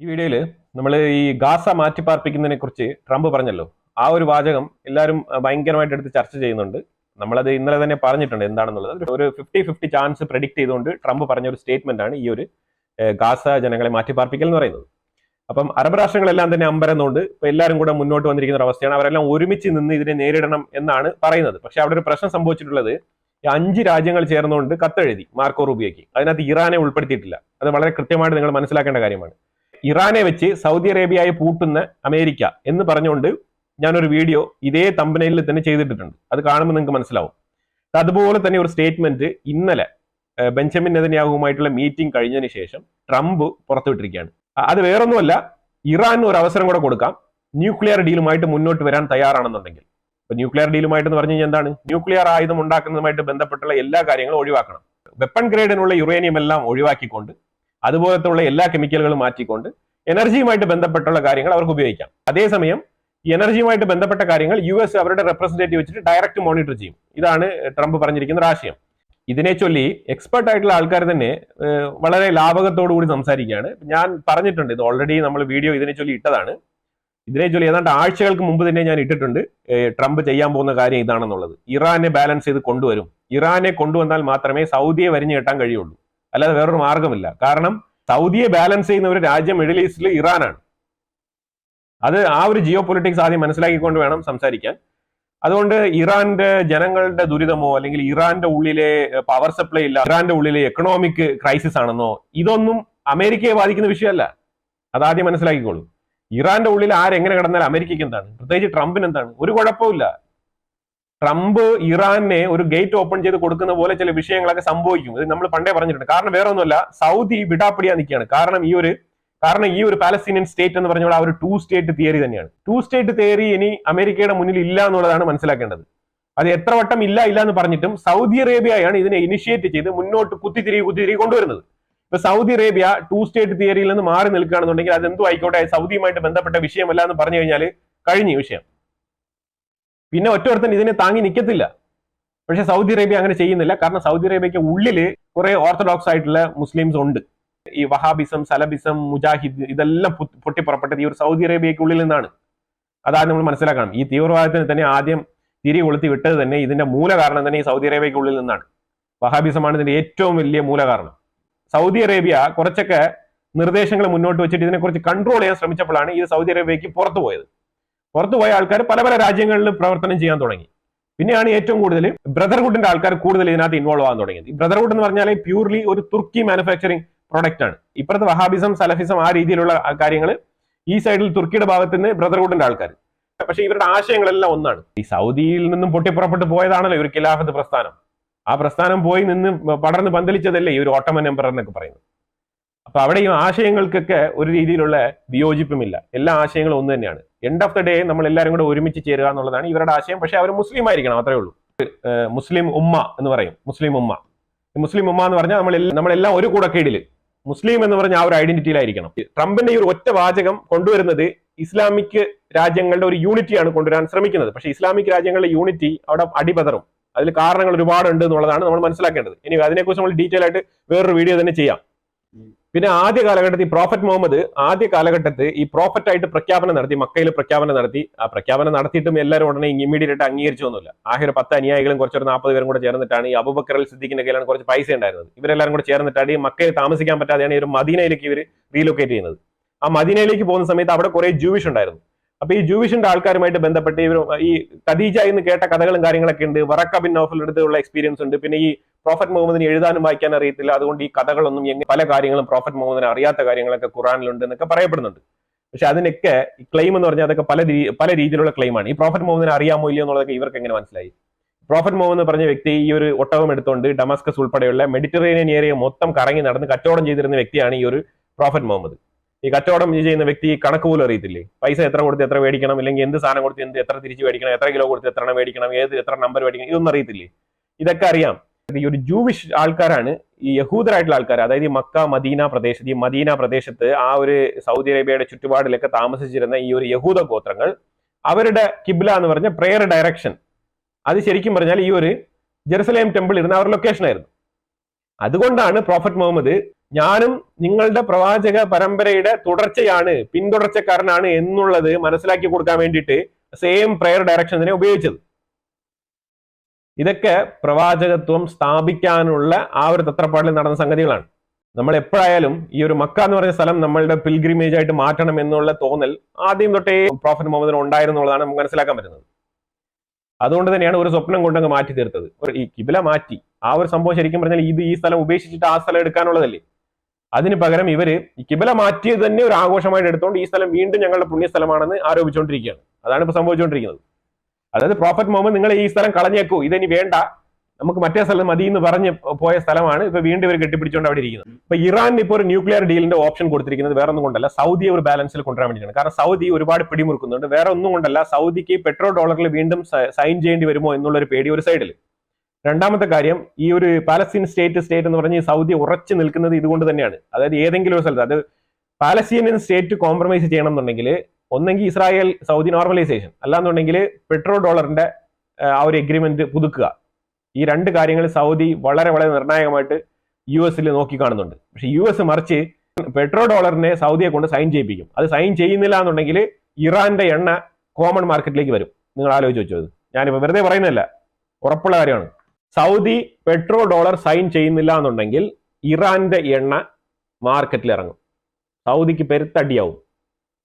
ഈ വീഡിയോയിൽ നമ്മൾ ഈ ഗാസ മാറ്റിപ്പാർപ്പിക്കുന്നതിനെ കുറിച്ച് ട്രംപ് പറഞ്ഞല്ലോ. ആ ഒരു വാചകം എല്ലാവരും ഭയങ്കരമായിട്ട് എടുത്ത് ചർച്ച ചെയ്യുന്നുണ്ട്. നമ്മളത് ഇന്നലെ തന്നെ പറഞ്ഞിട്ടുണ്ട് എന്താണെന്നുള്ളത്. ഒരു 50-50 ചാൻസ് പ്രെഡിക്റ്റ് ചെയ്തുകൊണ്ട് ട്രംപ് പറഞ്ഞ ഒരു സ്റ്റേറ്റ്മെന്റ് ആണ് ഈ ഒരു ഗാസ ജനങ്ങളെ മാറ്റിപ്പാർപ്പിക്കൽ എന്ന് പറയുന്നത്. അപ്പം അറബ് രാഷ്ട്രങ്ങളെല്ലാം തന്നെ അമ്പരന്നുകൊണ്ട് ഇപ്പൊ എല്ലാവരും കൂടെ മുന്നോട്ട് വന്നിരിക്കുന്ന ഒരു അവസ്ഥയാണ്. അവരെല്ലാം ഒരുമിച്ച് നിന്ന് ഇതിനെ നേരിടണം എന്നാണ് പറയുന്നത്. പക്ഷെ അവിടെ ഒരു പ്രശ്നം സംഭവിച്ചിട്ടുള്ളത്, 5 രാജ്യങ്ങൾ ചേർന്നുകൊണ്ട് കത്തെഴുതി മാർക്കോ റൂബിയോയ്ക്ക്. അതിനകത്ത് ഇറാനെ ഉൾപ്പെടുത്തിയിട്ടില്ല. അത് വളരെ കൃത്യമായിട്ട് നിങ്ങൾ മനസ്സിലാക്കേണ്ട കാര്യമാണ്. ഇറാനെ വെച്ച് സൗദി അറേബ്യയായി പൂട്ടുന്ന അമേരിക്ക എന്ന് പറഞ്ഞുകൊണ്ട് ഞാനൊരു വീഡിയോ ഇതേ തമ്പനയിൽ തന്നെ ചെയ്തിട്ടുണ്ട്. അത് കാണുമ്പോൾ നിങ്ങൾക്ക് മനസ്സിലാവും. അതുപോലെ തന്നെ ഒരു സ്റ്റേറ്റ്മെന്റ് ഇന്നലെ ബെഞ്ചമിൻ നെതന്യാഹുവുമായിട്ടുള്ള മീറ്റിംഗ് കഴിഞ്ഞതിന് ശേഷം ട്രംപ് പുറത്തുവിട്ടിരിക്കുകയാണ്. അത് വേറൊന്നുമല്ല, ഇറാന് ഒരു അവസരം കൂടെ കൊടുക്കാം, ന്യൂക്ലിയർ ഡീലുമായിട്ട് മുന്നോട്ട് വരാൻ തയ്യാറാണെന്നുണ്ടെങ്കിൽ. ഇപ്പൊ ന്യൂക്ലിയർ ഡീലുമായിട്ട് എന്ന് പറഞ്ഞു കഴിഞ്ഞാൽ എന്താണ്? ന്യൂക്ലിയർ ആയുധം ഉണ്ടാക്കുന്നതുമായിട്ട് ബന്ധപ്പെട്ടുള്ള എല്ലാ കാര്യങ്ങളും ഒഴിവാക്കണം. വെപ്പൺ ഗ്രേഡിനുള്ള യുറേനിയം എല്ലാം ഒഴിവാക്കിക്കൊണ്ട്, അതുപോലത്തുള്ള എല്ലാ കെമിക്കലുകളും മാറ്റിക്കൊണ്ട് എനർജിയുമായിട്ട് ബന്ധപ്പെട്ടുള്ള കാര്യങ്ങൾ അവർക്ക് ഉപയോഗിക്കാം. അതേസമയം ഈ എനർജിയുമായിട്ട് ബന്ധപ്പെട്ട കാര്യങ്ങൾ US അവരുടെ റെപ്രസെന്റേറ്റീവ് വെച്ചിട്ട് ഡയറക്റ്റ് മോണിറ്റർ ചെയ്യും. ഇതാണ് ട്രംപ് പറഞ്ഞിരിക്കുന്ന ഒരു ആശയം. ഇതിനെ ചൊല്ലി എക്സ്പെർട്ട് ആയിട്ടുള്ള ആൾക്കാർ തന്നെ വളരെ ലാഭകത്തോടു കൂടി സംസാരിക്കുകയാണ്. ഞാൻ പറഞ്ഞിട്ടുണ്ട്, ഇത് ഓൾറെഡി നമ്മൾ വീഡിയോ ഇതിനെ ചൊല്ലി ഇട്ടതാണ്. ഇതിനെ ചൊല്ലി ഏതാണ്ട് ആഴ്ചകൾക്ക് മുമ്പ് തന്നെ ഞാൻ ഇട്ടിട്ടുണ്ട്. ട്രംപ് ചെയ്യാൻ പോകുന്ന കാര്യം ഇതാണെന്നുള്ളത്. ഇറാനെ ബാലൻസ് ചെയ്ത് കൊണ്ടുവരും. ഇറാനെ കൊണ്ടുവന്നാൽ മാത്രമേ സൗദിയെ വരിഞ്ഞു കെട്ടാൻ കഴിയുള്ളൂ, അല്ലാതെ വേറൊരു മാർഗമില്ല. കാരണം സൗദിയെ ബാലൻസ് ചെയ്യുന്ന ഒരു രാജ്യം മിഡിൽ ഈസ്റ്റിൽ ഇറാനാണ്. അത് ആ ഒരു ജിയോ പൊളിറ്റിക്സ് ആദ്യം മനസ്സിലാക്കിക്കൊണ്ട് വേണം സംസാരിക്കാൻ. അതുകൊണ്ട് ഇറാന്റെ ജനങ്ങളുടെ ദുരിതമോ അല്ലെങ്കിൽ ഇറാന്റെ ഉള്ളിലെ പവർ സപ്ലൈ ഇല്ല, ഇറാന്റെ ഉള്ളിലെ എക്കണോമിക് ക്രൈസിസ് ആണെന്നോ, ഇതൊന്നും അമേരിക്കയെ ബാധിക്കുന്ന വിഷയമല്ല. അതാദ്യം മനസ്സിലാക്കിക്കോളൂ. ഇറാന്റെ ഉള്ളിൽ ആരെങ്ങനെ കിടന്നാൽ അമേരിക്കയ്ക്ക് എന്താണ്? പ്രത്യേകിച്ച് ട്രംപിന് എന്താണ്? ഒരു കുഴപ്പമില്ല. ട്രംപ് ഇറാനെ ഒരു ഗേറ്റ് ഓപ്പൺ ചെയ്ത് കൊടുക്കുന്ന പോലെ ചില വിഷയങ്ങളൊക്കെ സംഭവിക്കും. ഇത് നമ്മൾ പണ്ടേ പറഞ്ഞിട്ടുണ്ട്. കാരണം വേറെ ഒന്നുമല്ല, സൗദി വിടാപ്പിടിയാ നിൽക്കുകയാണ്. കാരണം ഈ ഒരു പാലസ്തീനിയൻ സ്റ്റേറ്റ് എന്ന് പറഞ്ഞാൽ ആ ഒരു 2 സ്റ്റേറ്റ് തിയറി തന്നെയാണ്. 2 സ്റ്റേറ്റ് തിയറി ഇനി അമേരിക്കയുടെ മുന്നിൽ ഇല്ല എന്നുള്ളതാണ് മനസ്സിലാക്കേണ്ടത്. അത് എത്ര വട്ടം ഇല്ല എന്ന് പറഞ്ഞിട്ടും സൗദി അറേബ്യയാണ് ഇതിനെ ഇനിഷ്യേറ്റ് ചെയ്ത് മുന്നോട്ട് കുത്തിത്തിരികെ കൊണ്ടുവരുന്നത്. ഇപ്പൊ സൗദി അറേബ്യ 2 സ്റ്റേറ്റ് തിയറിയിൽ നിന്ന് മാറി നിൽക്കുകയാണെന്നുണ്ടെങ്കിൽ അതെന്തോ ആയിക്കോട്ടെ, സൗദിയുമായിട്ട് ബന്ധപ്പെട്ട വിഷയമല്ല എന്ന് പറഞ്ഞു കഴിഞ്ഞാൽ കഴിഞ്ഞ വിഷയം. പിന്നെ ഒറ്റൊരുത്തൻ ഇതിനെ താങ്ങി നിൽക്കത്തില്ല. പക്ഷെ സൗദി അറേബ്യ അങ്ങനെ ചെയ്യുന്നില്ല. കാരണം സൗദി അറേബ്യക്ക് ഉള്ളിൽ കുറെ ഓർത്തഡോക്സ് ആയിട്ടുള്ള മുസ്ലിംസ് ഉണ്ട്. ഈ വഹാബിസം, സലബിസം, മുജാഹിദ് ഇതെല്ലാം പൊട്ടിപ്പുറപ്പെട്ടത് ഈ ഒരു സൗദി അറേബ്യയ്ക്ക് ഉള്ളിൽ നിന്നാണ്. അതാദ്യം നമ്മൾ മനസ്സിലാക്കണം. ഈ തീവ്രവാദത്തിന് തന്നെ ആദ്യം തിരി കൊളുത്തി വിട്ടത് തന്നെ ഇതിന്റെ മൂല കാരണം തന്നെ ഈ സൗദി അറേബ്യയ്ക്ക് ഉള്ളിൽ നിന്നാണ്. വഹാബിസമാണ് ഇതിന്റെ ഏറ്റവും വലിയ മൂല കാരണം. സൗദി അറേബ്യ കുറച്ചൊക്കെ നിർദ്ദേശങ്ങൾ മുന്നോട്ട് വെച്ചിട്ട് ഇതിനെക്കുറിച്ച് കൺട്രോൾ ചെയ്യാൻ ശ്രമിച്ചപ്പോഴാണ് ഇത് സൗദി അറേബ്യയ്ക്ക് പുറത്തുപോയ ആൾക്കാർ പല പല രാജ്യങ്ങളിൽ പ്രവർത്തനം ചെയ്യാൻ തുടങ്ങി. പിന്നെയാണ് ഏറ്റവും കൂടുതൽ ബ്രദർഹുഡിന്റെ ആൾക്കാർ കൂടുതൽ ഇതിനകത്ത് ഇൻവോൾവ് ആവാൻ തുടങ്ങിയത്. ഈ ബ്രദർഹുഡ് എന്ന് പറഞ്ഞാൽ പ്യൂർലി ഒരു തുർക്കി മാനുഫാക്ചറിങ് പ്രൊഡക്റ്റ് ആണ്. ഇപ്പുറത്ത് വഹാബിസം, സലഫിസം ആ രീതിയിലുള്ള കാര്യങ്ങൾ, ഈ സൈഡിൽ തുർക്കിയുടെ ഭാഗത്ത് നിന്ന് ബ്രദർഹുഡിന്റെ ആൾക്കാർ. പക്ഷെ ഇവരുടെ ആശയങ്ങളെല്ലാം ഒന്നാണ്. ഈ സൗദിയിൽ നിന്നും പൊട്ടിപ്പുറപ്പെട്ട് പോയതാണല്ലോ ഒരു ഖിലാഫത്ത് പ്രസ്ഥാനം. ആ പ്രസ്ഥാനം പോയി നിന്ന് പടർന്ന് പന്തലിച്ചതല്ലേ ഈ ഒരു ഓട്ടോമൻ എംപറർ എന്നൊക്കെ പറയുന്നത്. അപ്പൊ അവിടെ ഈ ആശയങ്ങൾക്കൊക്കെ ഒരു രീതിയിലുള്ള വിയോജിപ്പുമില്ല. എല്ലാ ആശയങ്ങളും ഒന്ന് തന്നെയാണ്. എൻഡ് ഓഫ് ദ ഡേ നമ്മൾ എല്ലാവരും കൂടെ ഒരുമിച്ച് ചേരുക എന്നുള്ളതാണ് ഇവരുടെ ആശയം. പക്ഷെ അവർ മുസ്ലിം ആയിരിക്കണം, അത്രേ ഉള്ളൂ. മുസ്ലിം ഉമ്മ എന്ന് പറയും. മുസ്ലിം ഉമ്മ എന്ന് പറഞ്ഞാൽ നമ്മളെല്ലാം ഒരു കൂടക്കീടില് മുസ്ലിം എന്ന് പറഞ്ഞ ആ ഒരു ഐഡന്റിറ്റിയിലായിരിക്കണം. ട്രംപിന്റെ ഈ ഒരു ഒറ്റ വാചകം കൊണ്ടുവരുന്നത് ഇസ്ലാമിക് രാജ്യങ്ങളുടെ ഒരു യൂണിറ്റിയാണ് കൊണ്ടുവരാൻ ശ്രമിക്കുന്നത്. പക്ഷേ ഇസ്ലാമിക് രാജ്യങ്ങളുടെ യൂണിറ്റി അവിടെ അടിപതറും. അതിൽ കാരണങ്ങൾ ഒരുപാടുണ്ട് എന്നുള്ളതാണ് നമ്മൾ മനസ്സിലാക്കേണ്ടത്. ഇനി അതിനെക്കുറിച്ച് നമ്മൾ ഡീറ്റെയിൽ ആയിട്ട് വേറൊരു വീഡിയോ തന്നെ ചെയ്യാം. പിന്നെ ആദ്യ കാലഘട്ടത്തിൽ പ്രോഫറ്റ് മുഹമ്മദ് ഈ പ്രോഫറ്റ് ആയിട്ട് പ്രഖ്യാപനം നടത്തി, മക്കയിൽ പ്രഖ്യാപനം നടത്തി. ആ പ്രഖ്യാപനം നടത്തിയിട്ടും എല്ലാവരും ഉടനെ ഇമ്മീഡിയറ്റ് ആയിട്ട് ആഹിർ 10 അനുയായികളും കുറച്ചൊരു 40 പേരും കൂടെ ചേർന്നിട്ടാണ്, ഈ അബൂബക്കർ സിദ്ദീഖിന്റെ കയ്യിലാണ് കുറച്ച് പൈസ ഉണ്ടായിരുന്നത്. ഇവരെല്ലാവരും കൂടെ ചേർന്നിട്ടാണ് ഈ മക്കയിൽ താമസിക്കാൻ പറ്റാതെയാണ് ഒരു മദീനയിലേക്ക് ഇവർ റീലൊക്കേറ്റ് ചെയ്യുന്നത്. ആ മദീനയിലേക്ക് പോകുന്ന സമയത്ത് അവിടെ കുറെ ജൂവിഷ് ഉണ്ടായിരുന്നു. അപ്പൊ ഈ ജൂവിഷിന്റെ ആൾക്കാരുമായിട്ട് ബന്ധപ്പെട്ട് ഇവർ ഈ ഖദീജ എന്ന് കേട്ട കഥകളും കാര്യങ്ങളൊക്കെ ഉണ്ട്. വറക്ക ബിൻ നൗഫൽ അടുത്തുള്ള എക്സ്പീരിയൻസ് ഉണ്ട്. പിന്നെ ഈ പ്രോഫറ്റ് മുഹമ്മദിന് എഴുതാനും വായിക്കാൻ അറിയത്തില്ല. അതുകൊണ്ട് ഈ കഥകളൊന്നും പല കാര്യങ്ങളും പ്രോഫറ്റ് മുഹമ്മദിന് അറിയാത്ത കാര്യങ്ങളൊക്കെ ഖുറാനിലുണ്ട് എന്നൊക്കെ പറയപ്പെടുന്നുണ്ട്. പക്ഷെ അതിനൊക്കെ ക്ലെയിം എന്ന് പറഞ്ഞാൽ അതൊക്കെ പല രീതിയിലുള്ള ക്ലെയിമാണ്. ഈ പ്രോഫറ്റ് മുഹമ്മദിനെ അറിയാമോ ഇല്ലയോ എന്നുള്ളതൊക്കെ ഇവർക്ക് എങ്ങനെ മനസ്സിലായി? പ്രോഫറ്റ് മുഹമ്മദ് എന്ന് പറഞ്ഞ വ്യക്തി ഈ ഒരു ഒട്ടകം എടുത്തുകൊണ്ട് ഡമസ്കസ് ഉൾപ്പെടെയുള്ള മെഡിറ്ററേനിയൻ ഏരിയ മൊത്തം കറങ്ങി നടന്ന് കച്ചവടം ചെയ്തിരുന്ന വ്യക്തിയാണ് ഈ ഒരു പ്രോഫറ്റ് മുഹമ്മദ്. ഈ കച്ചവടം ചെയ്യുന്ന വ്യക്തി കണക്ക് പോലും അറിയത്തില്ലേ? പൈസ എത്ര കൊടുത്ത് എത്ര മേടിക്കണം, അല്ലെങ്കിൽ എന്ത് സാധനം കൊടുത്ത് എത്ര തിരിച്ചു മേടിക്കണം, എത്ര കിലോ കൊടുത്ത് എത്ര മേടിക്കണം, എത്ര നമ്പർ മേടിക്കണം, ഇതൊന്നും അറിയത്തില്ലേ? ഇതൊക്കെ അറിയാം. ഈ ഒരു ജൂവിഷ് ആൾക്കാരാണ് ഈ യഹൂദരായിട്ടുള്ള ആൾക്കാർ. അതായത് ഈ മക്ക മദീന പ്രദേശത്ത് ആ ഒരു സൗദി അറേബ്യയുടെ ചുറ്റുപാടിലൊക്കെ താമസിച്ചിരുന്ന ഈ ഒരു യഹൂദ ഗോത്രങ്ങൾ, അവരുടെ കിബ്ല എന്ന് പറഞ്ഞ പ്രെയർ ഡയറക്ഷൻ, അത് ശരിക്കും പറഞ്ഞാൽ ഈ ഒരു ജെറുസലേം ടെമ്പിൾ ഇരുന്ന അവരുടെ ലൊക്കേഷൻ ആയിരുന്നു. അതുകൊണ്ടാണ് പ്രോഫറ്റ് മുഹമ്മദ് ഞാനും നിങ്ങളുടെ പ്രവാചക പരമ്പരയുടെ തുടർച്ചയാണ്, പിന്തുടർച്ചക്കാരനാണ് എന്നുള്ളത് മനസ്സിലാക്കി കൊടുക്കാൻ വേണ്ടിയിട്ട് സെയിം പ്രയർ ഡയറക്ഷൻ തന്നെ ഉപയോഗിച്ചത്. ഇതൊക്കെ പ്രവാചകത്വം സ്ഥാപിക്കാനുള്ള ആ ഒരു തത്രപ്പാടിൽ നടന്ന സംഗതികളാണ്. നമ്മൾ എപ്പോഴായാലും ഈ ഒരു മക്ക എന്ന് പറയുന്ന സ്ഥലം നമ്മളുടെ പിൽഗ്രിമേജ് ആയിട്ട് മാറ്റണം എന്നുള്ള തോന്നൽ ആദ്യം തൊട്ടേ പ്രോഫറ്റ് മുഹമ്മദിന് ഉണ്ടായിരുന്നുള്ളതാണ് നമുക്ക് മനസ്സിലാക്കാൻ പറ്റുന്നത്. അതുകൊണ്ട് തന്നെയാണ് ഒരു സ്വപ്നം കൊണ്ടങ്ങ് മാറ്റി തീർത്തത്. ഈ കിബില മാറ്റി ആ ഒരു സംഭവം ശരിക്കും പറഞ്ഞാൽ ഈ സ്ഥലം ഉപേക്ഷിച്ചിട്ട് ആ സ്ഥലം എടുക്കാനുള്ളതല്ലേ. അതിന് പകരം ഇവര് ഈ കിബില മാറ്റിയത് തന്നെ ഒരു ആഘോഷമായിട്ട് എടുത്തുകൊണ്ട് ഈ സ്ഥലം വീണ്ടും ഞങ്ങളുടെ പുണ്യസ്ഥലമാണെന്ന് ആരോപിച്ചുകൊണ്ടിരിക്കുകയാണ്. അതാണ് ഇപ്പൊ സംഭവിച്ചുകൊണ്ടിരിക്കുന്നത്. അതായത് പ്രോഫറ്റ് മുഹമ്മദ് നിങ്ങൾ ഈ സ്ഥലം കളഞ്ഞേക്കൂ, ഇതിനി വേണ്ട, നമുക്ക് മറ്റേ സ്ഥലം മതി എന്ന് പറഞ്ഞ് പോയ സ്ഥലമാണ് ഇപ്പൊ വീണ്ടും ഇവർ കെട്ടിപ്പിടിച്ചുകൊണ്ട് അവിടെ ഇരിക്കുന്നത്. ഇപ്പൊ ഇറാൻ ഇപ്പോൾ ഒരു ന്യൂക്ലിയർ ഡീലിന്റെ ഓപ്ഷൻ കൊടുത്തിരിക്കുന്നത് വേറെ ഒന്നും കൊണ്ടല്ല, സൗദിയെ ഒരു ബാലൻസിൽ കൊണ്ടുവരാൻ വേണ്ടിയിട്ടാണ്. കാരണം സൗദി ഒരുപാട് പിടിമുറുക്കുന്നുണ്ട്. വേറെ ഒന്നും കൊണ്ടല്ല, സൗദിക്ക് പെട്രോ ഡോളറിൽ വീണ്ടും സൈൻ ചെയ്യേണ്ടി വരുമോ എന്നുള്ളൊരു പേടി ഒരു സൈഡിൽ. രണ്ടാമത്തെ കാര്യം, ഈ ഒരു പാലസ്തീൻ സ്റ്റേറ്റ് എന്ന് പറഞ്ഞ് സൗദി ഉറച്ചു നിൽക്കുന്നത് ഇതുകൊണ്ട് തന്നെയാണ്. അതായത് ഏതെങ്കിലും ഒരു സ്ഥലത്ത് അത് പാലസ്തീനിയൻ സ്റ്റേറ്റ് കോംപ്രമൈസ് ചെയ്യണം എന്നുണ്ടെങ്കിൽ ഒന്നെങ്കിൽ ഇസ്രായേൽ സൗദി നോർമലൈസേഷൻ, അല്ലാന്നുണ്ടെങ്കിൽ പെട്രോ ഡോളറിന്റെ ആ ഒരു എഗ്രിമെന്റ് പുതുക്കുക. ഈ രണ്ട് കാര്യങ്ങൾ സൗദി വളരെ വളരെ നിർണായകമായിട്ട് US നോക്കി കാണുന്നുണ്ട്. പക്ഷെ US മറിച്ച് പെട്രോ ഡോളറിനെ സൗദിയെ കൊണ്ട് സൈൻ ചെയ്യിപ്പിക്കും. അത് സൈൻ ചെയ്യുന്നില്ല എന്നുണ്ടെങ്കിൽ ഇറാന്റെ എണ്ണ കോമൺ മാർക്കറ്റിലേക്ക് വരും. നിങ്ങൾ ആലോചിച്ച് വെച്ചത്, ഞാനിപ്പോ വെറുതെ പറയുന്നില്ല, ഉറപ്പുള്ള കാര്യമാണ്. സൗദി പെട്രോ ഡോളർ സൈൻ ചെയ്യുന്നില്ല എന്നുണ്ടെങ്കിൽ ഇറാന്റെ എണ്ണ മാർക്കറ്റിൽ ഇറങ്ങും. സൗദിക്ക് പെരുത്തടിയാവും.